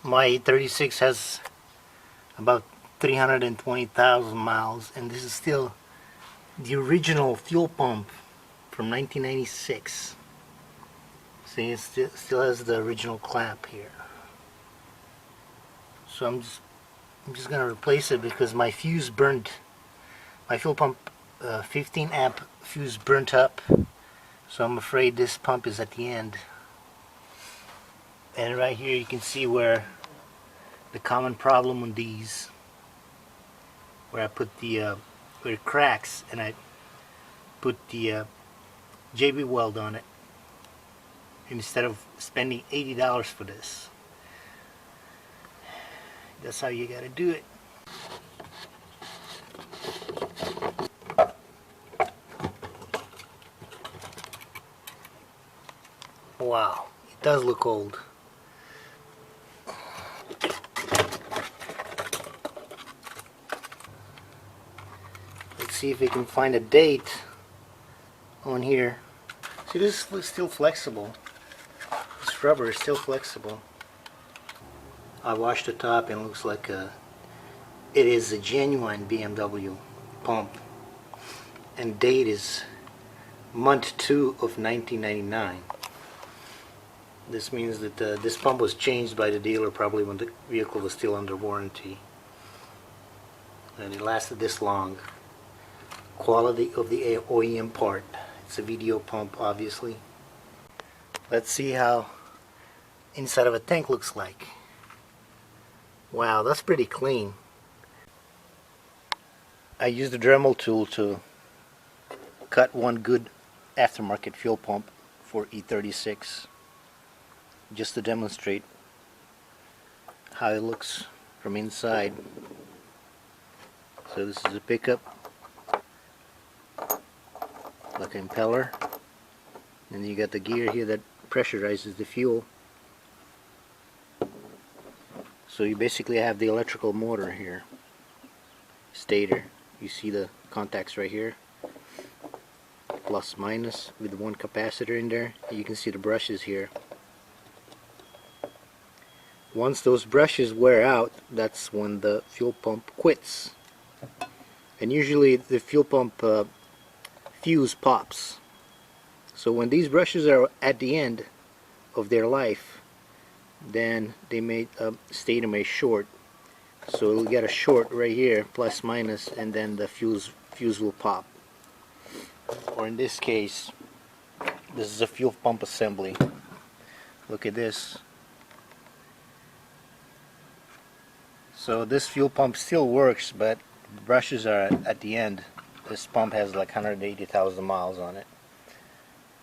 My E36 has about 320,000 miles, and this is still the original fuel pump from 1996. See, it still has the original clamp here. So I'm just gonna replace it because my fuse burned. My fuel pump 15 amp fuse burnt up, so I'm afraid this pump is at the end. And right here you can see where the common problem on these, where I put the where it cracks, and I put the JB weld on it instead of spending $80 for this. That's how you gotta do it. Wow, it does look old. Let's see if we can find a date on here. See, this is still flexible. This rubber is still flexible. I washed the top and it looks like it is a genuine BMW pump. And date is month 2 of 1999. This means that this pump was changed by the dealer probably when the vehicle was still under warranty. And it lasted this long. Quality of the OEM part. It's a VDO pump, obviously. Let's see how inside of a tank looks like. Wow, that's pretty clean. I used the Dremel tool to cut one good aftermarket fuel pump for E36, just to demonstrate how it looks from inside. So this is a pickup, like an impeller, and you got the gear here that pressurizes the fuel. So you basically have the electrical motor here, stator. You see the contacts right here, plus minus with one capacitor in there. You can see the brushes here. Once those brushes wear out, that's when the fuel pump quits. And usually the fuel pump fuse pops. So when these brushes are at the end of their life, then they may stator may short. So we'll get a short right here, plus minus, and then the fuse will pop. Or in this case, this is a fuel pump assembly. Look at this. So this fuel pump still works, but the brushes are at the end. This pump has like 180,000 miles on it.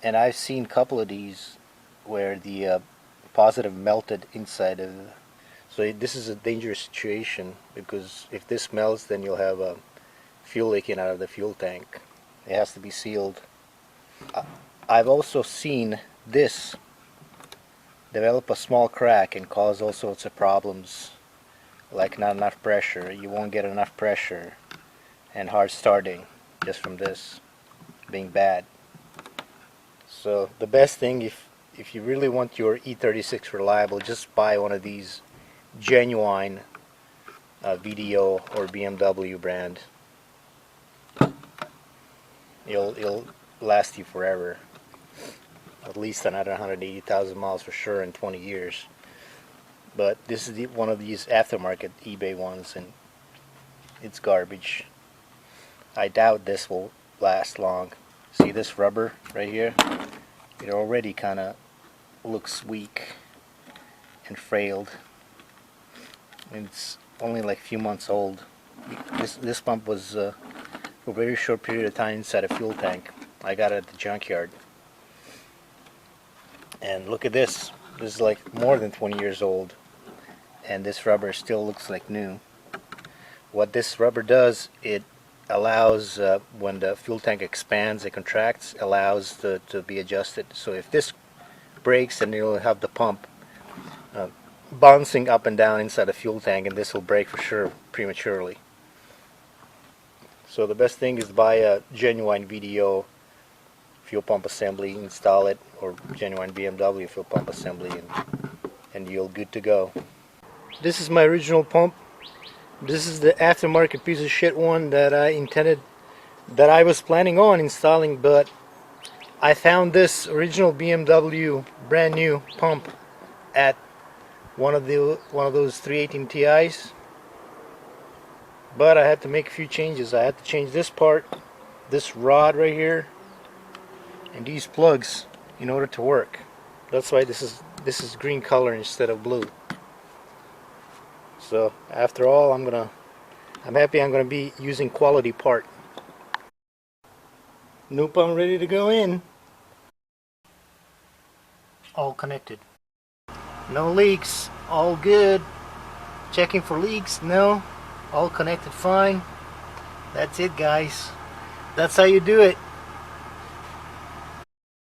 And I've seen a couple of these where the positive melted inside of the, so this is a dangerous situation, because if this melts, then you'll have fuel leaking out of the fuel tank. It has to be sealed. I've also seen this develop a small crack and cause all sorts of problems, like not enough pressure. You won't get enough pressure, and hard starting just from this being bad. So the best thing, if you really want your E36 reliable, just buy one of these genuine VDO or BMW brand. It'll last you forever, at least another 180,000 miles for sure in 20 years. But this is one of these aftermarket eBay ones, and it's garbage. I doubt this will last long. See this rubber right here? It already kind of looks weak and frailed. And it's only like a few months old. This pump was for a very short period of time inside a fuel tank. I got it at the junkyard. And look at this. This is like more than 20 years old. And this rubber still looks like new. What this rubber does, it allows when the fuel tank expands and contracts, allows to be adjusted. So if this breaks, then you'll have the pump bouncing up and down inside the fuel tank, and this will break for sure prematurely. So the best thing is to buy a genuine VDO fuel pump assembly, install it, or genuine BMW fuel pump assembly, and you're good to go. This is my original pump. This is the aftermarket piece of shit one that I was planning on installing, but I found this original BMW brand new pump at one of those 318 Ti's. But I had to make a few changes. I had to change this part, this rod right here, and these plugs in order to work. That's why this is green color instead of blue. So after all, I'm happy I'm gonna be using quality part. New pump ready to go in. All connected. No leaks. All good. Checking for leaks. No. All connected fine. That's it, guys. That's how you do it.